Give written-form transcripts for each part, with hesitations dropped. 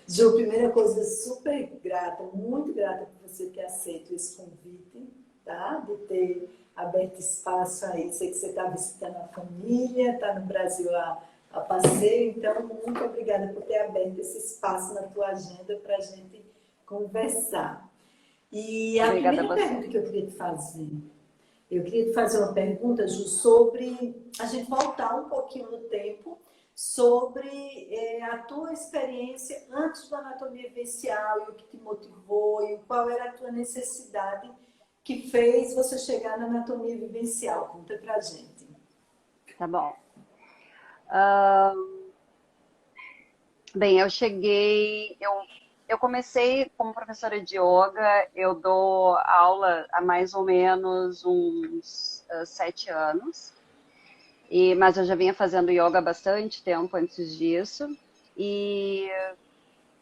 Ju, primeira coisa, super grata, muito grata por você ter aceito esse convite, tá? De ter aberto espaço aí. Sei que você está visitando a família, está no Brasil a passeio, então muito obrigada por ter aberto esse espaço na tua agenda para a gente conversar. E a Obrigada a primeira você. pergunta que eu queria te fazer uma pergunta, Ju, sobre a gente voltar um pouquinho no tempo sobre a tua experiência antes da anatomia vivencial e o que te motivou e qual era a tua necessidade que fez você chegar na anatomia vivencial. Conta pra gente. Tá bom. Bem, eu comecei como professora de yoga, eu dou aula há mais ou menos uns 7 anos, mas eu já vinha fazendo yoga há bastante tempo antes disso, e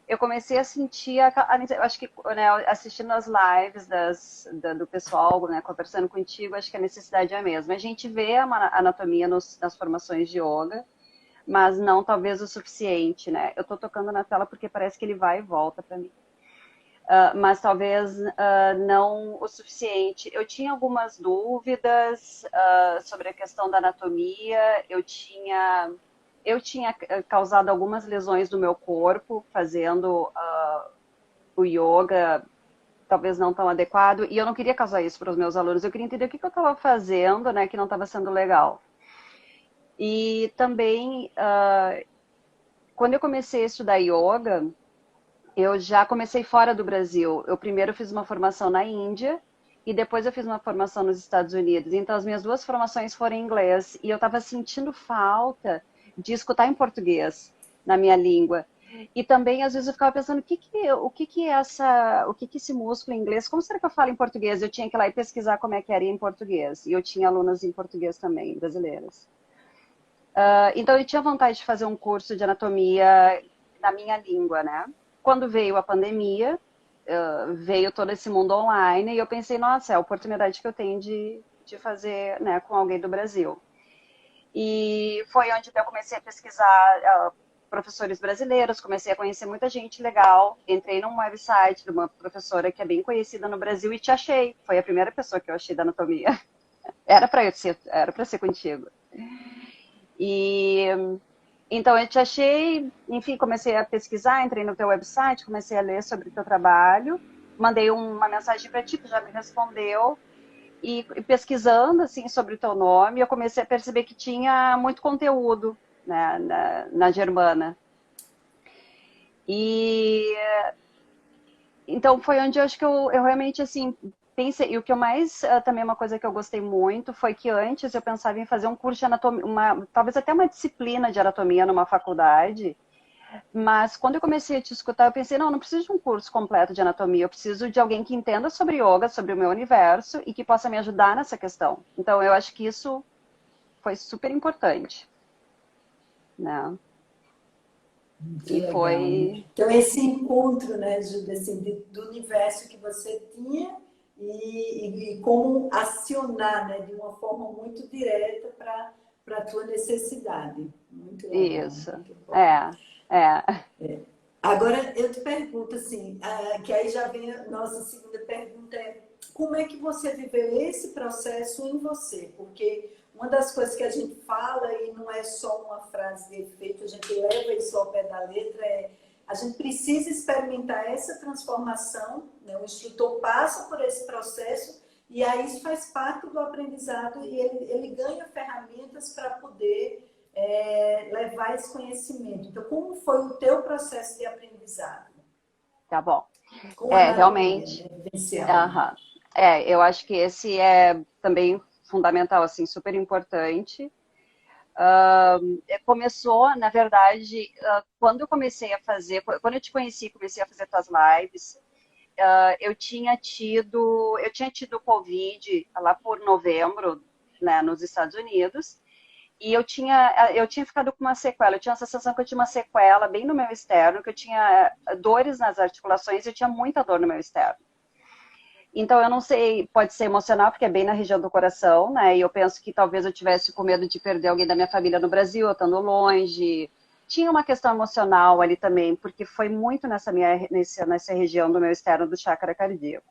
eu comecei a sentir, eu acho que né, assistindo as lives do pessoal, né, conversando contigo, acho que a necessidade é a mesma. A gente vê a anatomia nas formações de yoga, mas não talvez o suficiente, né? Eu tô tocando na tela porque parece que ele vai e volta para mim. Mas talvez não o suficiente. Eu tinha algumas dúvidas sobre a questão da anatomia, eu tinha causado algumas lesões no meu corpo fazendo o yoga, talvez não tão adequado, e eu não queria causar isso para os meus alunos, eu queria entender o que eu estava fazendo, né, que não estava sendo legal. E também, quando eu comecei a estudar yoga, eu já comecei fora do Brasil. Eu primeiro fiz uma formação na Índia e depois eu fiz uma formação nos Estados Unidos. Então, as minhas duas formações foram em inglês e eu estava sentindo falta de escutar em português, na minha língua. E também, às vezes, eu ficava pensando, o que que esse músculo em inglês, como será que eu falo em português? Eu tinha que ir lá e pesquisar como é que era em português. E eu tinha alunas em português também, brasileiras. Então, eu tinha vontade de fazer um curso de anatomia na minha língua, né? Quando veio a pandemia, veio todo esse mundo online, e eu pensei, nossa, é a oportunidade que eu tenho de fazer, né, com alguém do Brasil. E foi onde eu comecei a pesquisar professores brasileiros, comecei a conhecer muita gente legal, entrei num website de uma professora que é bem conhecida no Brasil e te achei. Foi a primeira pessoa que eu achei da anatomia. Era para ser contigo. E então eu te achei, enfim, comecei a pesquisar, entrei no teu website, comecei a ler sobre o teu trabalho, mandei uma mensagem para ti, tu já me respondeu, e pesquisando assim sobre o teu nome, eu comecei a perceber que tinha muito conteúdo, né, na Germana. E então foi onde eu acho que eu realmente assim pensei, e o que eu mais também uma coisa que eu gostei muito foi que antes eu pensava em fazer um curso de anatomia, talvez até uma disciplina de anatomia numa faculdade, mas quando eu comecei a te escutar, eu pensei, não preciso de um curso completo de anatomia, eu preciso de alguém que entenda sobre yoga, sobre o meu universo e que possa me ajudar nessa questão. Então eu acho que isso foi super importante, né? Muito E legal, né? foi Então, esse encontro, né, Ju, assim, do universo que você tinha e como acionar, né, de uma forma muito direta para a tua necessidade. Muito legal, isso. muito bom. É. Agora, eu te pergunto assim, que aí já vem a nossa segunda pergunta, como é que você viveu esse processo em você? Porque uma das coisas que a gente fala, e não é só uma frase de efeito, a gente leva isso ao pé da letra, a gente precisa experimentar essa transformação, né? O instrutor passa por esse processo e aí isso faz parte do aprendizado e ele ganha ferramentas para poder levar esse conhecimento. Então, como foi o teu processo de aprendizado Tá bom. com a anatomia, Realmente. né, vivencial? Aham. Eu acho que esse é também fundamental, assim, super importante. Começou, na verdade, quando eu comecei a fazer, quando eu te conheci, comecei a fazer tuas lives, eu tinha tido Covid lá por novembro, né, nos Estados Unidos, e eu tinha ficado com uma sequela, eu tinha a sensação que eu tinha uma sequela bem no meu externo, que eu tinha dores nas articulações, eu tinha muita dor no meu externo. Então, eu não sei, pode ser emocional, porque é bem na região do coração, né? E eu penso que talvez eu tivesse com medo de perder alguém da minha família no Brasil, eu estando longe, tinha uma questão emocional ali também, porque foi muito nessa região do meu externo do chakra cardíaco.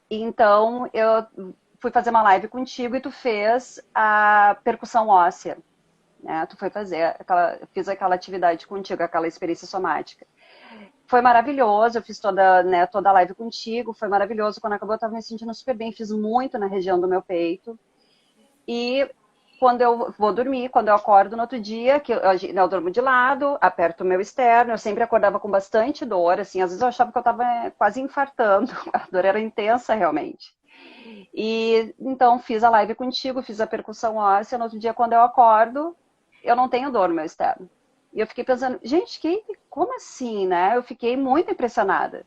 Então, eu fui fazer uma live contigo e tu fez a percussão óssea, né? Tu foi fazer fiz aquela atividade contigo, aquela experiência somática. Foi maravilhoso, eu fiz toda a live contigo, foi maravilhoso. Quando acabou, eu estava me sentindo super bem, fiz muito na região do meu peito. E quando eu vou dormir, quando eu acordo no outro dia, que eu durmo de lado, aperto o meu externo, eu sempre acordava com bastante dor, assim, às vezes eu achava que eu estava quase infartando, a dor era intensa realmente. E então fiz a live contigo, fiz a percussão óssea, no outro dia quando eu acordo, eu não tenho dor no meu externo. E eu fiquei pensando, gente, como assim, né? Eu fiquei muito impressionada.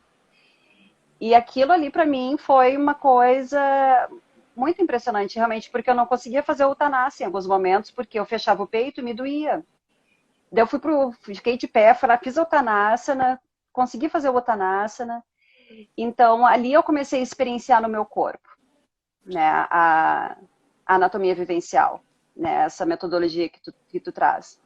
E aquilo ali para mim foi uma coisa muito impressionante, realmente, porque eu não conseguia fazer o Uttanasana em alguns momentos, porque eu fechava o peito e me doía. Daí eu fiquei de pé, fiz o Uttanasana, consegui fazer o Uttanasana. Então ali eu comecei a experienciar no meu corpo, né, a anatomia vivencial, né, essa metodologia que tu traz.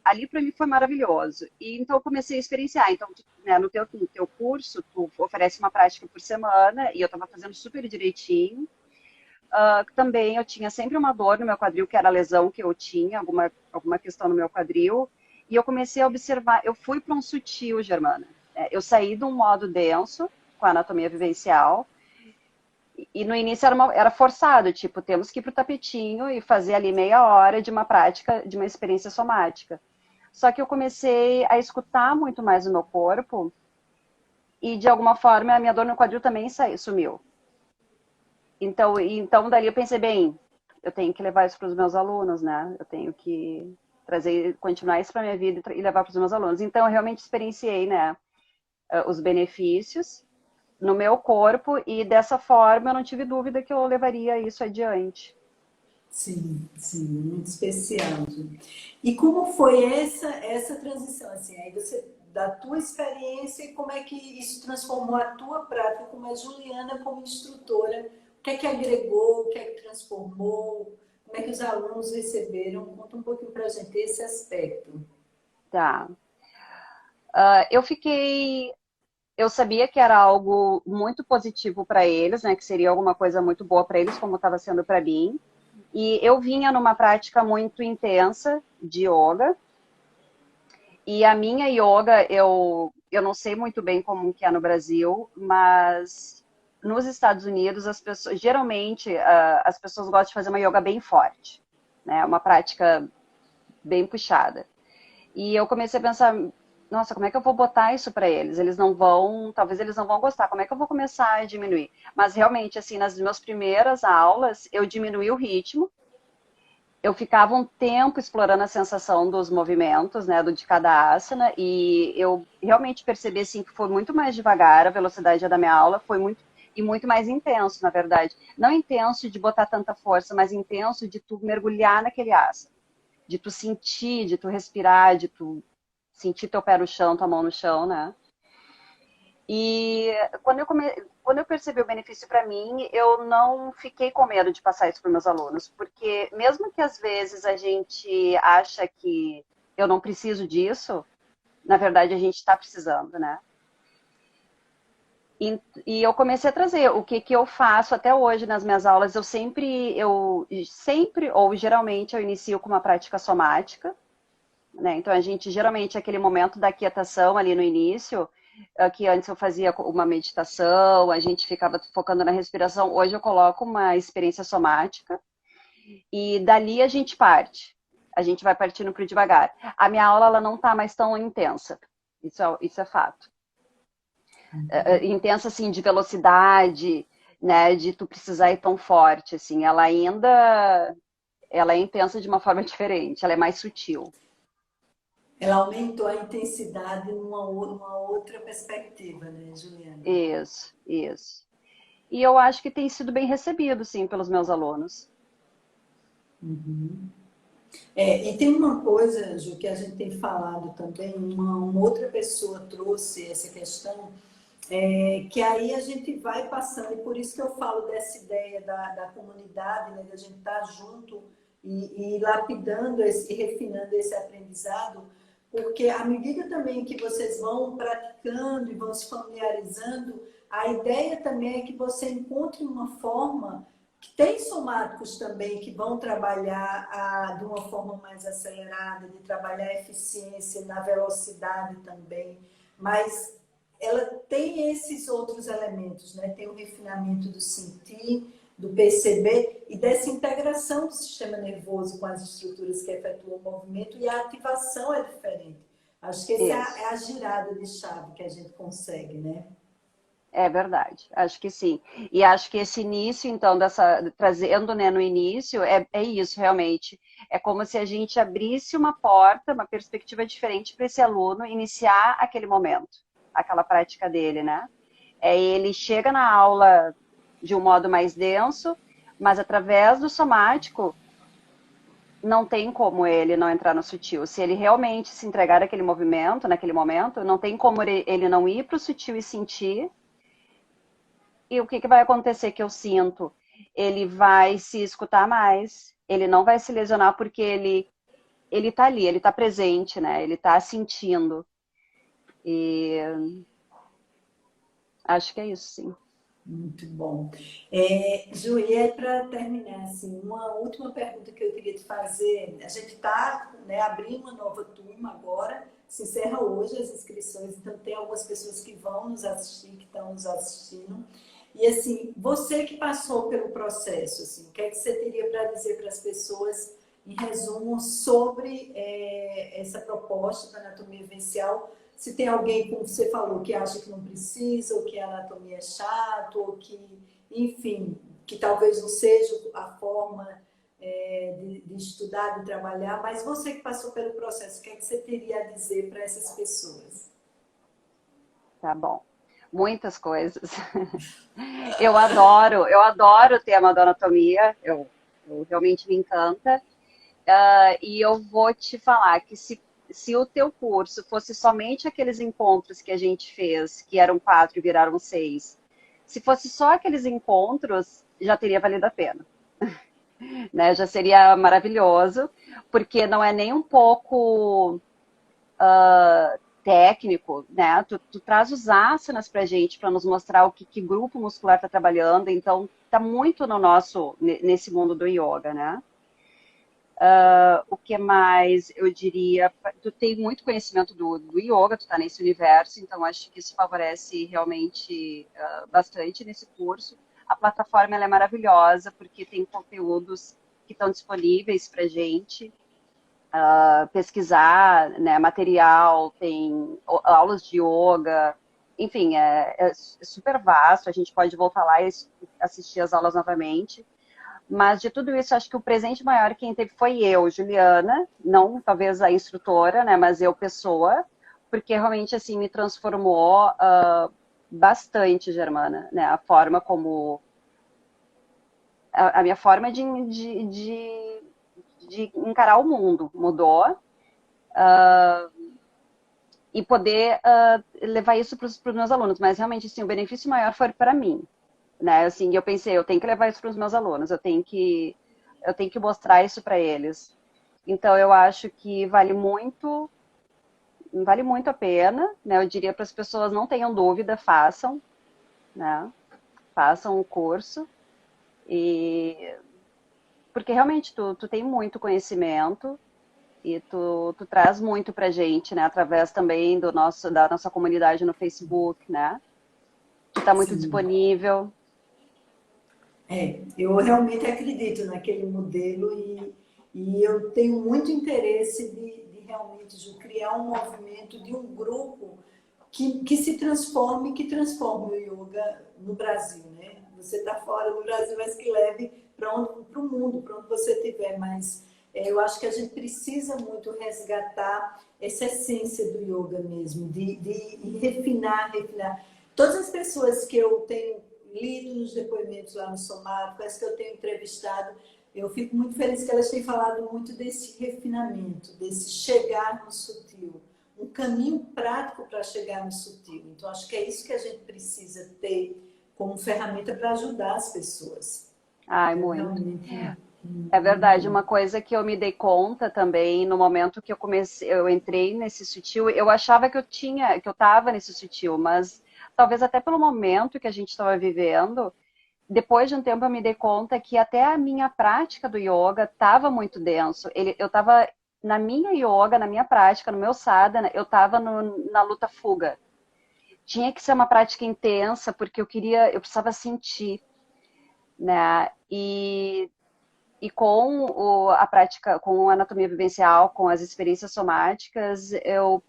Ali para mim foi maravilhoso. E então eu comecei a experienciar. Então, né, no teu curso, tu oferece uma prática por semana e eu estava fazendo super direitinho. Também eu tinha sempre uma dor no meu quadril, que era a lesão que eu tinha, alguma questão no meu quadril. E eu comecei a observar, eu fui para um sutil, Germana. Eu saí de um modo denso, com a anatomia vivencial, e no início era forçado, tipo, temos que ir pro tapetinho e fazer ali meia hora de uma prática, de uma experiência somática. Só que eu comecei a escutar muito mais o meu corpo e, de alguma forma, a minha dor no quadril também sumiu. Então, dali eu pensei, bem, eu tenho que levar isso para os meus alunos, né? Eu tenho que continuar isso para minha vida e levar para os meus alunos. Então, eu realmente experienciei, né, os benefícios no meu corpo e dessa forma eu não tive dúvida que eu levaria isso adiante. Sim, sim, muito especial. E como foi essa transição, assim, aí você, da tua experiência, e como é que isso transformou a tua prática como a Juliana, como instrutora? O que é que agregou, o que é que transformou? Como é que os alunos receberam? Conta um pouquinho para a gente esse aspecto. Tá. Eu sabia que era algo muito positivo para eles, né, que seria alguma coisa muito boa para eles, como estava sendo para mim. E eu vinha numa prática muito intensa de yoga. E a minha yoga, eu não sei muito bem como que é no Brasil, mas nos Estados Unidos, geralmente, as pessoas gostam de fazer uma yoga bem forte, né? Uma prática bem puxada. E eu comecei a pensar, nossa, como é que eu vou botar isso para eles? Talvez eles não vão gostar. Como é que eu vou começar a diminuir? Mas realmente, assim, nas minhas primeiras aulas, eu diminuí o ritmo. Eu ficava um tempo explorando a sensação dos movimentos, né, de cada asana, e eu realmente percebi, assim, que foi muito mais devagar a velocidade da minha aula, foi muito mais intenso, na verdade. Não intenso de botar tanta força, mas intenso de tu mergulhar naquele asana, de tu sentir, de tu respirar, de tu sentir teu pé no chão, tua mão no chão, né? E quando eu percebi o benefício para mim, eu não fiquei com medo de passar isso para meus alunos, porque mesmo que às vezes a gente acha que eu não preciso disso, na verdade a gente está precisando, né? E eu comecei a trazer o que eu faço até hoje nas minhas aulas. Eu sempre, ou geralmente, eu inicio com uma prática somática, né? Então a gente geralmente aquele momento da quietação ali no início, que antes eu fazia uma meditação, a gente ficava focando na respiração. Hoje eu coloco uma experiência somática e dali a gente parte. A gente vai partindo para o devagar. A minha aula ela não está mais tão intensa. Isso é fato. Intensa assim de velocidade, né? De tu precisar ir tão forte, assim. Ela é intensa de uma forma diferente. Ela é mais sutil. Ela aumentou a intensidade numa outra perspectiva, né, Juliana? Isso, isso. E eu acho que tem sido bem recebido, sim, pelos meus alunos. Uhum. E tem uma coisa, Ju, que a gente tem falado também, uma outra pessoa trouxe essa questão, que aí a gente vai passando, e por isso que eu falo dessa ideia da comunidade, né, da gente estar junto e lapidando e refinando esse aprendizado, porque à medida também que vocês vão praticando e vão se familiarizando, a ideia também é que você encontre uma forma, que tem somáticos também que vão trabalhar de uma forma mais acelerada, de trabalhar a eficiência na velocidade também, mas ela tem esses outros elementos, né? Tem o refinamento do sentir, do perceber e dessa integração do sistema nervoso com as estruturas que efetuam o movimento, e a ativação é diferente. Acho que essa Isso. é a girada de chave que a gente consegue, né? É verdade, acho que sim. E acho que esse início, então, trazendo, né, no início, é isso realmente. É como se a gente abrisse uma porta, uma perspectiva diferente para esse aluno iniciar aquele momento, aquela prática dele, né? Ele chega na aula de um modo mais denso, mas através do somático, não tem como ele não entrar no sutil. Se ele realmente se entregar àquele movimento, naquele momento, não tem como ele não ir para o sutil e sentir. E o que vai acontecer que eu sinto? Ele vai se escutar mais, ele não vai se lesionar porque ele tá ali, ele tá presente, né? Ele tá sentindo. E acho que é isso, sim. Muito bom. Ju, e para terminar, assim, uma última pergunta que eu queria te fazer. A gente está, né, abrindo uma nova turma agora, se encerra hoje as inscrições, então tem algumas pessoas que vão nos assistir, que estão nos assistindo. E assim, você que passou pelo processo, assim, o que é que você teria para dizer para as pessoas, em resumo, sobre essa proposta da anatomia vivencial? Se tem alguém, como você falou, que acha que não precisa, ou que a anatomia é chato, ou que, enfim, que talvez não seja a forma de estudar, de trabalhar, mas você que passou pelo processo, o que é que você teria a dizer para essas pessoas? Tá bom. Muitas coisas. Eu adoro o tema da anatomia, eu realmente me encanta. E eu vou te falar que se o teu curso fosse somente aqueles encontros que a gente fez, que eram 4 e viraram 6, se fosse só aqueles encontros, já teria valido a pena, né? Já seria maravilhoso, porque não é nem um pouco técnico, né? Tu traz os asanas pra gente para nos mostrar o que grupo muscular está trabalhando, então tá muito no nesse mundo do yoga, né? O que mais eu diria? Tu tem muito conhecimento do yoga, tu está nesse universo, então acho que isso favorece realmente bastante nesse curso. A plataforma ela é maravilhosa porque tem conteúdos que estão disponíveis para gente pesquisar, né, material, tem aulas de yoga, enfim, é super vasto. A gente pode voltar lá e assistir as aulas novamente. Mas de tudo isso, acho que o presente maior quem teve foi eu, Juliana, não talvez a instrutora, né, mas eu, pessoa, porque realmente, assim, me transformou bastante, Germana, né, a forma como... A minha forma de encarar o mundo mudou e poder levar isso para os meus alunos, mas realmente, assim, o benefício maior foi para mim, né, assim, eu pensei, eu tenho que levar isso para os meus alunos, eu tenho que mostrar isso para eles. Então, eu acho que vale muito a pena, né? Eu diria para as pessoas não tenham dúvida, façam, né? Façam o curso e porque realmente tu tem muito conhecimento e tu traz muito pra gente, né? Através também da nossa comunidade no Facebook, né? Que está muito Sim. disponível. Eu realmente acredito naquele modelo e eu tenho muito interesse de realmente Ju, criar um movimento de um grupo que se transforme, que transforme o yoga no Brasil, né? Você está fora do Brasil, mas que leve para o mundo, para onde você estiver. Mas eu acho que a gente precisa muito resgatar essa essência do yoga mesmo, de refinar, refinar. Todas as pessoas que eu tenho lido nos depoimentos lá no Somático, as que eu tenho entrevistado, eu fico muito feliz que elas têm falado muito desse refinamento, desse chegar no sutil, um caminho prático para chegar no sutil. Então, acho que é isso que a gente precisa ter como ferramenta para ajudar as pessoas. Ai, Então, muito. realmente. É verdade, uma coisa que eu me dei conta também no momento que eu entrei nesse sutil, eu achava que eu estava nesse sutil, mas talvez até pelo momento que a gente estava vivendo, depois de um tempo eu me dei conta que até a minha prática do yoga estava muito denso. Eu estava na minha yoga, na minha prática, no meu sadhana, eu estava na luta-fuga. Tinha que ser uma prática intensa porque eu precisava sentir, né? E com a prática, com a anatomia vivencial, com as experiências somáticas, eu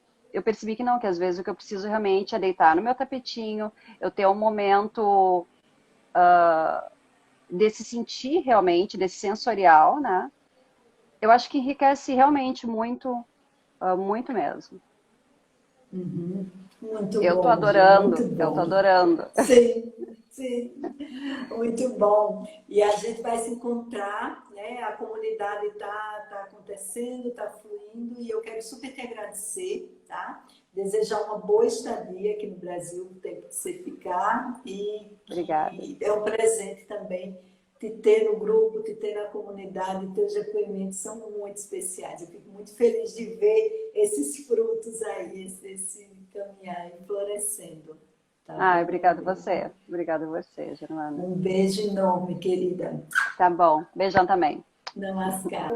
percebi que não, que às vezes o que eu preciso realmente é deitar no meu tapetinho, eu ter um momento desse sentir realmente, desse sensorial, né? Eu acho que enriquece realmente muito, muito mesmo. Uhum. Muito Eu tô bom, Gi, muito adorando, eu tô bom. adorando. Sim, sim, muito bom. E a gente vai se encontrar, né? A comunidade tá acontecendo, está fluindo, e eu quero super te agradecer, tá? Desejar uma boa estadia aqui no Brasil, o tempo que você ficar, e Obrigada. que é um presente também te ter no grupo, te ter na comunidade, teus depoimentos são muito especiais. Eu fico muito feliz de ver esses frutos aí, esse caminhar e florescendo. Tá Ah, bom, obrigado meu bem? você. Obrigada você, Germana. Um beijo enorme, querida. Tá bom. Beijão também. Namaskar.